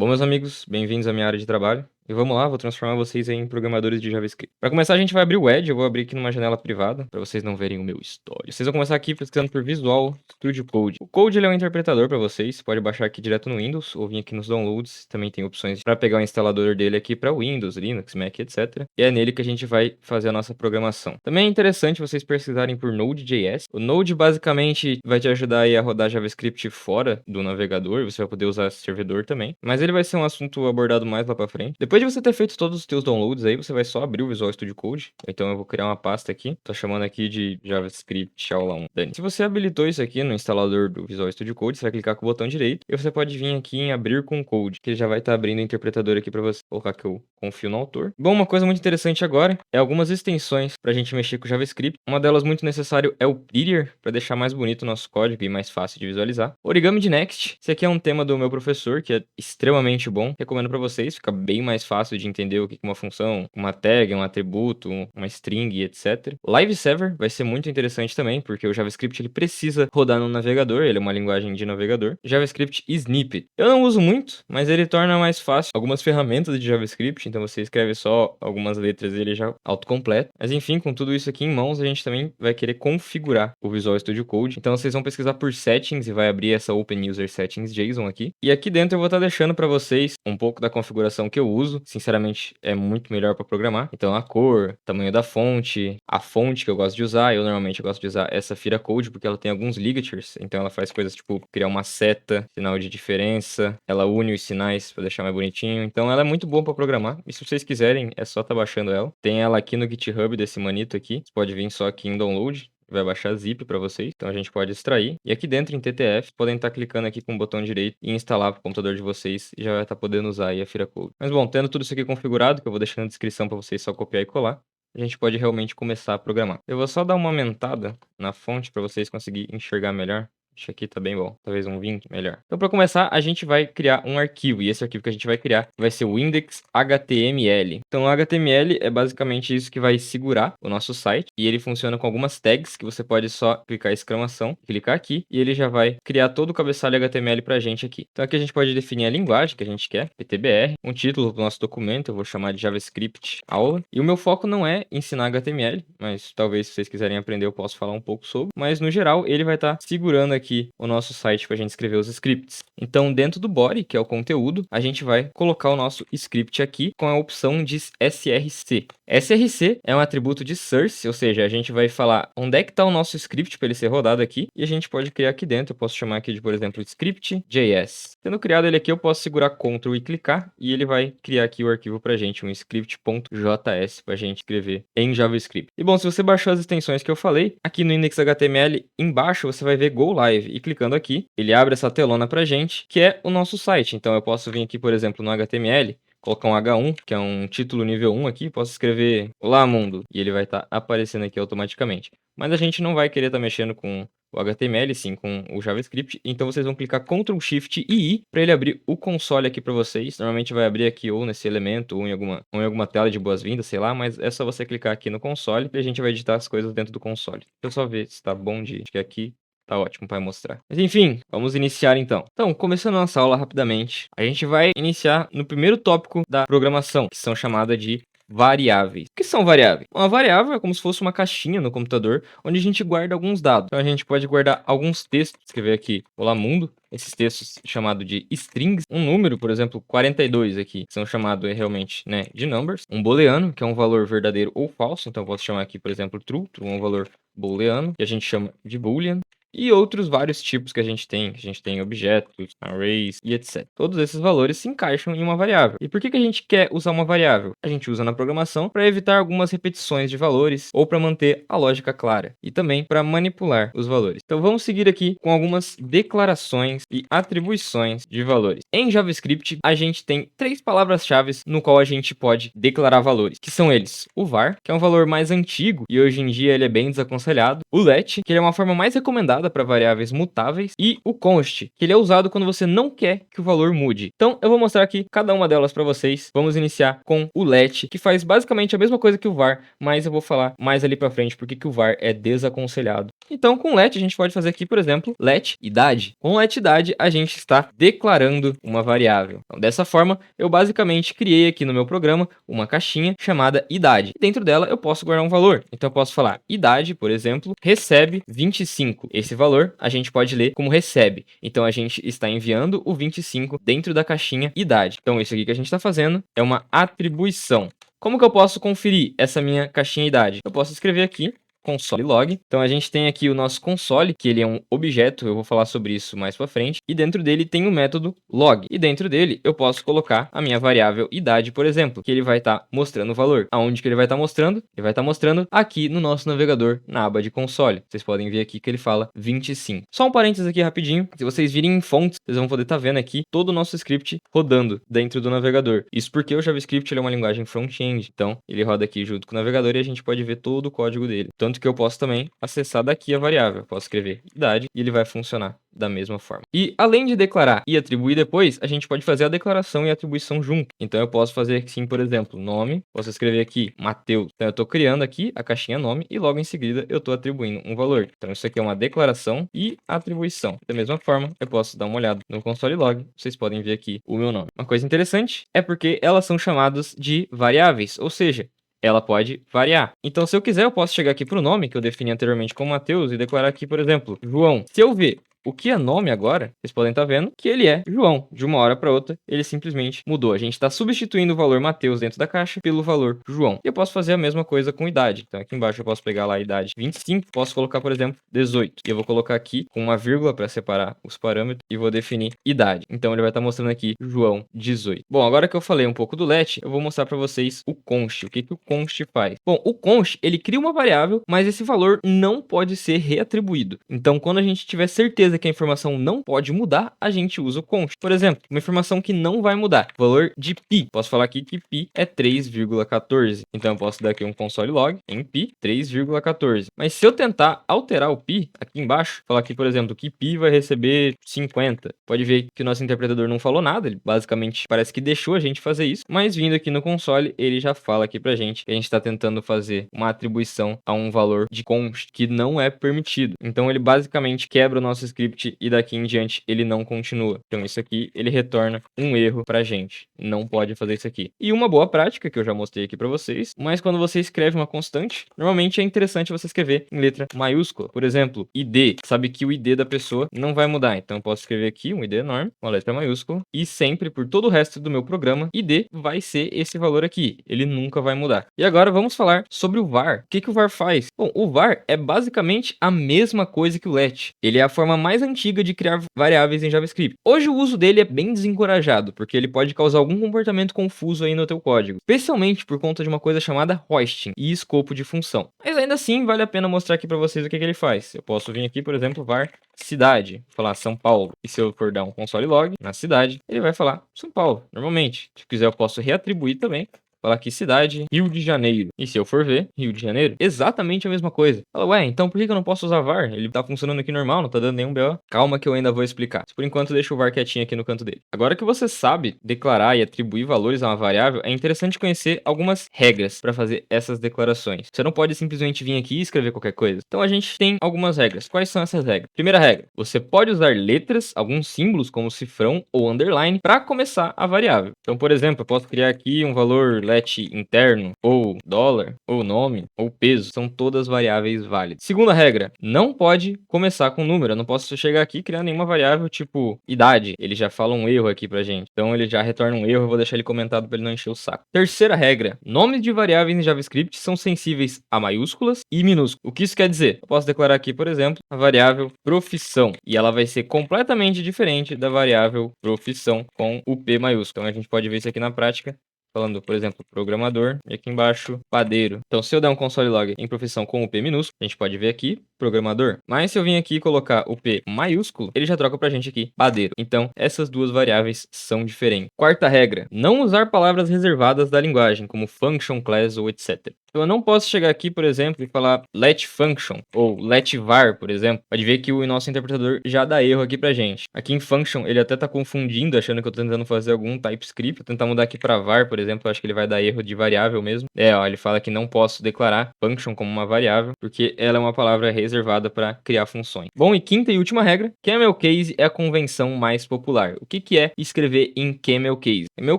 Bom, meus amigos, bem-vindos à minha área de trabalho. E vamos lá, vou transformar vocês em programadores de JavaScript. Para começar, a gente vai abrir o Edge, eu vou abrir aqui numa janela privada, para vocês não verem o meu histórico. Vocês vão começar aqui pesquisando por Visual Studio Code. O Code ele é um interpretador para vocês, você pode baixar aqui direto no Windows, ou vir aqui nos downloads, também tem opções para pegar o instalador dele aqui para Windows, Linux, Mac, etc. E é nele que a gente vai fazer a nossa programação. Também é interessante vocês pesquisarem por Node.js. O Node basicamente vai te ajudar aí a rodar JavaScript fora do navegador, você vai poder usar esse servidor também, mas ele vai ser um assunto abordado mais lá para frente. Depois de você ter feito todos os teus downloads aí, você vai só abrir o Visual Studio Code. Então eu vou criar uma pasta aqui, tô chamando aqui de JavaScript aula 1. Dani. Se você habilitou isso aqui no instalador do Visual Studio Code, você vai clicar com o botão direito e você pode vir aqui em abrir com code, que ele já vai estar abrindo o interpretador aqui para você. Vou colocar que eu confio no autor. Bom, uma coisa muito interessante agora é algumas extensões para a gente mexer com o JavaScript. Uma delas muito necessário é o Prettier, para deixar mais bonito o nosso código e mais fácil de visualizar. Origami de Next, esse aqui é um tema do meu professor, que é extremamente bom. Recomendo para vocês, fica bem mais fácil de entender o que é uma função, uma tag, um atributo, uma string, etc. Liveserver vai ser muito interessante também, porque o JavaScript ele precisa rodar no navegador, ele é uma linguagem de navegador. JavaScript Snippet. Eu não uso muito, mas ele torna mais fácil algumas ferramentas de JavaScript, então você escreve só algumas letras e ele já autocompleta. Mas enfim, com tudo isso aqui em mãos, a gente também vai querer configurar o Visual Studio Code. Então vocês vão pesquisar por settings e vai abrir essa Open User Settings JSON aqui. E aqui dentro eu vou estar deixando para vocês um pouco da configuração que eu uso. Sinceramente, é muito melhor para programar. Então a cor, tamanho da fonte, a fonte que eu gosto de usar. Eu normalmente gosto de usar essa Fira Code porque ela tem alguns ligatures. Então ela faz coisas tipo criar uma seta, sinal de diferença. Ela une os sinais para deixar mais bonitinho. Então ela é muito boa para programar. E se vocês quiserem, é só estar baixando ela. Tem ela aqui no GitHub desse manito aqui. Você pode vir só aqui em download. Vai baixar zip para vocês, então a gente pode extrair. E aqui dentro em TTF, podem estar clicando aqui com o botão direito e instalar para o computador de vocês e já vai estar podendo usar aí a Fira Code. Mas bom, tendo tudo isso aqui configurado, que eu vou deixar na descrição para vocês só copiar e colar, a gente pode realmente começar a programar. Eu vou só dar uma aumentada na fonte para vocês conseguirem enxergar melhor. Acho que aqui tá bem bom. Talvez um 20 melhor. Então, para começar, a gente vai criar um arquivo. E esse arquivo que a gente vai criar vai ser o index.html. Então, o HTML é basicamente isso que vai segurar o nosso site. E ele funciona com algumas tags que você pode só clicar exclamação, clicar aqui. E ele já vai criar todo o cabeçalho HTML pra gente aqui. Então, aqui a gente pode definir a linguagem que a gente quer. PTBR. Um título do nosso documento. Eu vou chamar de JavaScript aula. E o meu foco não é ensinar HTML. Mas talvez se vocês quiserem aprender eu posso falar um pouco sobre. Mas no geral, ele vai estar segurando aqui o nosso site para a gente escrever os scripts. Então, dentro do body, que é o conteúdo, a gente vai colocar o nosso script aqui com a opção de src. src é um atributo de source, ou seja, a gente vai falar onde é que está o nosso script para ele ser rodado aqui, e a gente pode criar aqui dentro. Eu posso chamar aqui de, por exemplo, script.js. Tendo criado ele aqui, eu posso segurar Ctrl e clicar, e ele vai criar aqui o arquivo para a gente, um script.js, para a gente escrever em JavaScript. E bom, se você baixou as extensões que eu falei, aqui no index.html, embaixo você vai ver Go Live. E clicando aqui, ele abre essa telona pra gente, que é o nosso site. Então eu posso vir aqui, por exemplo, no HTML, colocar um H1, que é um título nível 1 aqui, posso escrever Olá Mundo, e ele vai estar aparecendo aqui automaticamente. Mas a gente não vai querer estar mexendo com o HTML, sim, com o JavaScript. Então vocês vão clicar Ctrl Shift e I para ele abrir o console aqui para vocês. Normalmente vai abrir aqui ou nesse elemento ou em alguma tela de boas-vindas, sei lá, mas é só você clicar aqui no console e a gente vai editar as coisas dentro do console. Deixa eu só ver se tá bom de... Acho que aqui tá ótimo para mostrar. Mas enfim, vamos iniciar então. Então, começando a nossa aula rapidamente, a gente vai iniciar no primeiro tópico da programação, que são chamadas de variáveis. O que são variáveis? Uma variável é como se fosse uma caixinha no computador, onde a gente guarda alguns dados. Então a gente pode guardar alguns textos, escrever aqui, Olá Mundo, esses textos chamados de strings, um número, por exemplo, 42 aqui, são chamados realmente, né, de numbers. Um booleano, que é um valor verdadeiro ou falso, então eu posso chamar aqui, por exemplo, true é um valor booleano, que a gente chama de boolean. E outros vários tipos que a gente tem objetos, arrays e etc. Todos esses valores se encaixam em uma variável. E por que a gente quer usar uma variável? A gente usa na programação para evitar algumas repetições de valores ou para manter a lógica clara e também para manipular os valores. Então vamos seguir aqui com algumas declarações e atribuições de valores. Em JavaScript a gente tem 3 palavras-chave no qual a gente pode declarar valores, que são eles: o var, que é um valor mais antigo e hoje em dia ele é bem desaconselhado; o let, que é uma forma mais recomendada usada para variáveis mutáveis, e o const, que ele é usado quando você não quer que o valor mude. Então eu vou mostrar aqui cada uma delas para vocês. Vamos iniciar com o let, que faz basicamente a mesma coisa que o var, mas eu vou falar mais ali para frente porque que o var é desaconselhado. Então com let a gente pode fazer aqui, por exemplo, let idade. Com let idade a gente está declarando uma variável. Então dessa forma eu basicamente criei aqui no meu programa uma caixinha chamada idade. Dentro dela eu posso guardar um valor. Então eu posso falar idade, por exemplo, recebe 25. Esse valor a gente pode ler como recebe. Então a gente está enviando o 25 dentro da caixinha idade. Então isso aqui que a gente está fazendo é uma atribuição. Como que eu posso conferir essa minha caixinha idade? Eu posso escrever aqui console log. Então a gente tem aqui o nosso console, que ele é um objeto, eu vou falar sobre isso mais para frente, e dentro dele tem o método log. E dentro dele eu posso colocar a minha variável idade, por exemplo, que ele vai estar mostrando o valor. Aonde que ele vai estar mostrando? Ele vai estar mostrando aqui no nosso navegador, na aba de console. Vocês podem ver aqui que ele fala 25. Só um parênteses aqui rapidinho, se vocês virem em fontes, vocês vão poder estar vendo aqui todo o nosso script rodando dentro do navegador. Isso porque o JavaScript ele é uma linguagem front-end, então ele roda aqui junto com o navegador e a gente pode ver todo o código dele. Tanto que eu posso também acessar daqui a variável. Eu posso escrever idade e ele vai funcionar da mesma forma. E além de declarar e atribuir depois, a gente pode fazer a declaração e a atribuição junto. Então eu posso fazer assim, por exemplo, nome, posso escrever aqui Mateus. Então eu estou criando aqui a caixinha nome e logo em seguida eu estou atribuindo um valor. Então isso aqui é uma declaração e atribuição. Da mesma forma, eu posso dar uma olhada no console log, vocês podem ver aqui o meu nome. Uma coisa interessante é porque elas são chamadas de variáveis, ou seja, ela pode variar. Então, se eu quiser, eu posso chegar aqui para o nome, que eu defini anteriormente como Mateus, e declarar aqui, por exemplo, João. Se eu ver o que é nome agora, vocês podem estar vendo que ele é João. De uma hora para outra, ele simplesmente mudou. A gente está substituindo o valor Mateus dentro da caixa pelo valor João. E eu posso fazer a mesma coisa com idade. Então aqui embaixo eu posso pegar lá a idade 25, posso colocar, por exemplo, 18. E eu vou colocar aqui com uma vírgula para separar os parâmetros e vou definir idade. Então ele vai estar mostrando aqui João 18. Bom, agora que eu falei um pouco do let, eu vou mostrar para vocês o const. O que que o const faz? Bom, o const, ele cria uma variável, mas esse valor não pode ser reatribuído. Então quando a gente tiver certeza que a informação não pode mudar, a gente usa o const. Por exemplo, uma informação que não vai mudar, valor de pi. Posso falar aqui que pi é 3,14. Então eu posso dar aqui um console log em pi 3,14. Mas se eu tentar alterar o pi aqui embaixo, falar aqui, por exemplo, que pi vai receber 50. Pode ver que o nosso interpretador não falou nada, ele basicamente parece que deixou a gente fazer isso, mas vindo aqui no console, ele já fala aqui pra gente que a gente está tentando fazer uma atribuição a um valor de const que não é permitido. Então ele basicamente quebra o nosso script e daqui em diante ele não continua. Então isso aqui ele retorna um erro pra gente. Não pode fazer isso aqui. E uma boa prática que eu já mostrei aqui pra vocês, mas quando você escreve uma constante, normalmente é interessante você escrever em letra maiúscula. Por exemplo, ID. Sabe que o ID da pessoa não vai mudar. Então eu posso escrever aqui um ID enorme, uma letra maiúscula, e sempre por todo o resto do meu programa, ID vai ser esse valor aqui. Ele nunca vai mudar. E agora vamos falar sobre o var. O que que o var faz? Bom, o var é basicamente a mesma coisa que o let. Ele é a forma mais antiga de criar variáveis em JavaScript. Hoje o uso dele é bem desencorajado, porque ele pode causar algum comportamento confuso aí no teu código, especialmente por conta de uma coisa chamada hoisting e escopo de função. Mas ainda assim, vale a pena mostrar aqui para vocês o que que ele faz. Eu posso vir aqui, por exemplo, var cidade, falar São Paulo, e se eu for dar um console log na cidade, ele vai falar São Paulo, normalmente. Se quiser eu posso reatribuir também, falar aqui cidade, Rio de Janeiro. E se eu for ver, Rio de Janeiro, exatamente a mesma coisa. Fala, ué, então por que eu não posso usar var? Ele tá funcionando aqui normal, não tá dando nenhum BO. Calma que eu ainda vou explicar. Por enquanto, deixa o var quietinho aqui no canto dele. Agora que você sabe declarar e atribuir valores a uma variável, é interessante conhecer algumas regras para fazer essas declarações. Você não pode simplesmente vir aqui e escrever qualquer coisa. Então a gente tem algumas regras. Quais são essas regras? Primeira regra, você pode usar letras, alguns símbolos como cifrão ou underline para começar a variável. Então, por exemplo, eu posso criar aqui um valor let interno, ou dólar, ou nome, ou peso, são todas variáveis válidas. Segunda regra, não pode começar com número, eu não posso chegar aqui e criar nenhuma variável tipo idade, ele já fala um erro aqui pra gente, então ele já retorna um erro, eu vou deixar ele comentado para ele não encher o saco. Terceira regra, nomes de variáveis em JavaScript são sensíveis a maiúsculas e minúsculas. O que isso quer dizer? Eu posso declarar aqui, por exemplo, a variável profissão, e ela vai ser completamente diferente da variável profissão com o P maiúsculo. Então a gente pode ver isso aqui na prática, falando, por exemplo, programador, e aqui embaixo, padeiro. Então, se eu der um console log em profissão com o P minúsculo, a gente pode ver aqui, programador. Mas se eu vim aqui e colocar o P maiúsculo, ele já troca pra gente aqui padeiro. Então, essas duas variáveis são diferentes. Quarta regra, não usar palavras reservadas da linguagem, como function, class ou etc. Eu não posso chegar aqui, por exemplo, e falar let function ou let var, por exemplo. Pode ver que o nosso interpretador já dá erro aqui pra gente. Aqui em function, ele até tá confundindo, achando que eu tô tentando fazer algum TypeScript. Vou tentar mudar aqui pra var, por exemplo, eu acho que ele vai dar erro de variável mesmo. Ó, ele fala que não posso declarar function como uma variável, porque ela é uma palavra reservada para criar funções. Bom, e quinta e última regra, camel case é a convenção mais popular. O que é escrever em camel case? Camel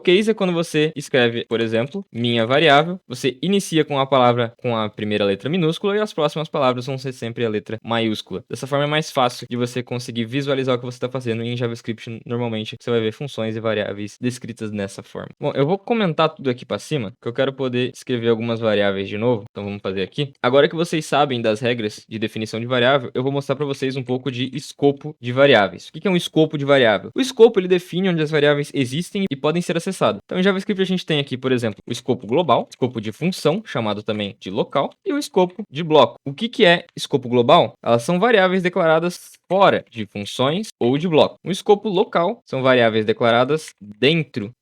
case é quando você escreve, por exemplo, minha variável, você inicia com a palavra com a primeira letra minúscula e as próximas palavras vão ser sempre a letra maiúscula. Dessa forma é mais fácil de você conseguir visualizar o que você está fazendo. E em JavaScript, normalmente, você vai ver funções e variáveis descritas dessa forma. Bom, eu vou comentar tudo aqui para cima, que eu quero poder escrever algumas variáveis de novo. Então vamos fazer aqui. Agora que vocês sabem das regras de definição de variável, eu vou mostrar para vocês um pouco de escopo de variáveis. O que é um escopo de variável? O escopo, ele define onde as variáveis existem e podem ser acessadas. Então em JavaScript a gente tem aqui, por exemplo, o escopo global, escopo de função, chamado também de local, e o escopo de bloco. O que é escopo global? Elas são variáveis declaradas fora de funções ou de bloco. O escopo local são variáveis declaradas dentro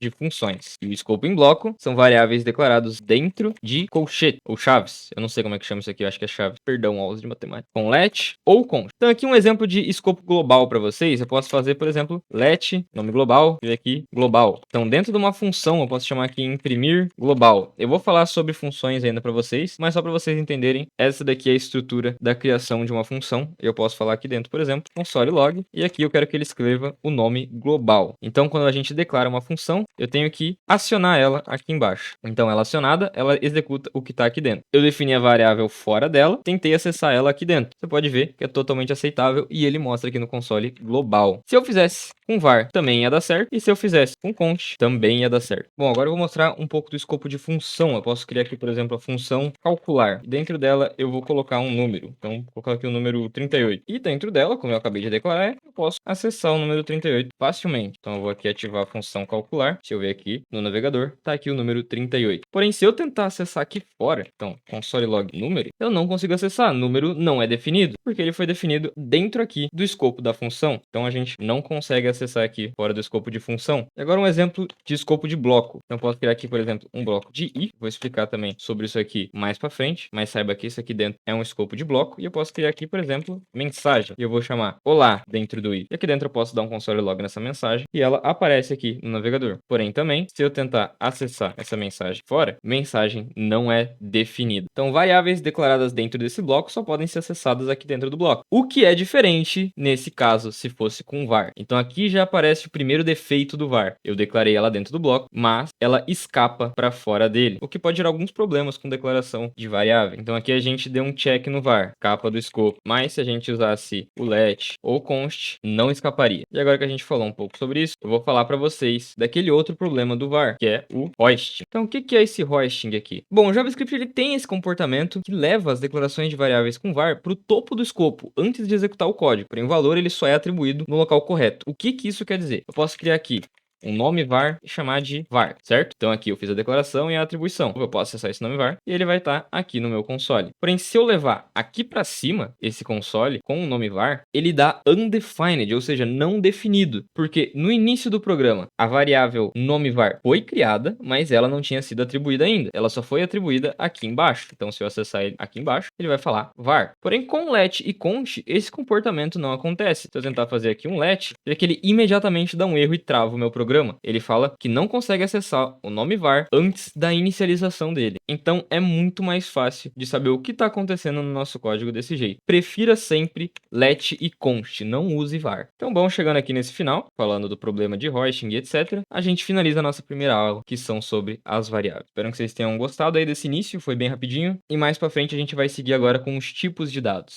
de funções. E o escopo em bloco são variáveis declarados dentro de colchete ou chaves. Eu não sei como é que chama isso aqui, eu acho que é chaves. Perdão, aulas de matemática. Com let ou const. Então aqui um exemplo de escopo global para vocês. Eu posso fazer, por exemplo, let, nome global, e aqui global. Então dentro de uma função eu posso chamar aqui imprimir global. Eu vou falar sobre funções ainda para vocês, mas só para vocês entenderem, essa daqui é a estrutura da criação de uma função. Eu posso falar aqui dentro, por exemplo, console log, e aqui eu quero que ele escreva o nome global. Então quando a gente declara uma função, eu tenho que acionar ela aqui embaixo. Então, ela acionada, ela executa o que está aqui dentro. Eu defini a variável fora dela, tentei acessar ela aqui dentro. Você pode ver que é totalmente aceitável e ele mostra aqui no console global. Se eu fizesse com var, também ia dar certo. E se eu fizesse com const, também ia dar certo. Bom, agora eu vou mostrar um pouco do escopo de função. Eu posso criar aqui, por exemplo, a função calcular. Dentro dela, eu vou colocar um número. Então, vou colocar aqui o número 38. E dentro dela, como eu acabei de declarar, eu posso acessar o número 38 facilmente. Então, eu vou aqui ativar a função calcular. Se eu ver aqui no navegador, tá aqui o número 38. Porém, se eu tentar acessar aqui fora, então, console log número, eu não consigo acessar. Número não é definido, porque ele foi definido dentro aqui do escopo da função. Então, a gente não consegue acessar aqui fora do escopo de função. E agora um exemplo de escopo de bloco. Então, posso criar aqui, por exemplo, um bloco de if. Vou explicar também sobre isso aqui mais para frente, mas saiba que isso aqui dentro é um escopo de bloco. E eu posso criar aqui, por exemplo, mensagem. E eu vou chamar olá dentro do if. E aqui dentro eu posso dar um console log nessa mensagem e ela aparece aqui no navegador. Porém, também, se eu tentar acessar essa mensagem fora, mensagem não é definida. Então, variáveis declaradas dentro desse bloco só podem ser acessadas aqui dentro do bloco. O que é diferente nesse caso, se fosse com var. Então, aqui já aparece o primeiro defeito do var. Eu declarei ela dentro do bloco, mas ela escapa para fora dele, o que pode gerar alguns problemas com declaração de variável. Então, aqui a gente deu um check no var, capa do escopo. Mas se a gente usasse o let ou const, não escaparia. E agora que a gente falou um pouco sobre isso, eu vou falar para vocês daquele outro problema do var, que é o hoisting. Então, o que é esse hoisting aqui? Bom, o JavaScript ele tem esse comportamento que leva as declarações de variáveis com var para o topo do escopo, antes de executar o código. Porém, o valor ele só é atribuído no local correto. O que isso quer dizer? Eu posso criar aqui um nome var e chamar de var, certo? Então aqui eu fiz a declaração e a atribuição. Eu posso acessar esse nome var e ele vai estar aqui no meu console. Porém, se eu levar aqui para cima esse console com o nome var, ele dá undefined, ou seja, não definido. Porque no início do programa, a variável nome var foi criada, mas ela não tinha sido atribuída ainda. Ela só foi atribuída aqui embaixo. Então se eu acessar ele aqui embaixo, ele vai falar var. Porém, com let e const, esse comportamento não acontece. Se eu tentar fazer aqui um let, é que ele imediatamente dá um erro e trava o meu programa. Ele fala que não consegue acessar o nome var antes da inicialização dele. Então é muito mais fácil de saber o que está acontecendo no nosso código desse jeito. Prefira sempre let e const, não use var. Então, bom, chegando aqui nesse final, falando do problema de hoisting e etc., a gente finaliza a nossa primeira aula, que são sobre as variáveis. Espero que vocês tenham gostado aí desse início, foi bem rapidinho. E mais para frente a gente vai seguir agora com os tipos de dados.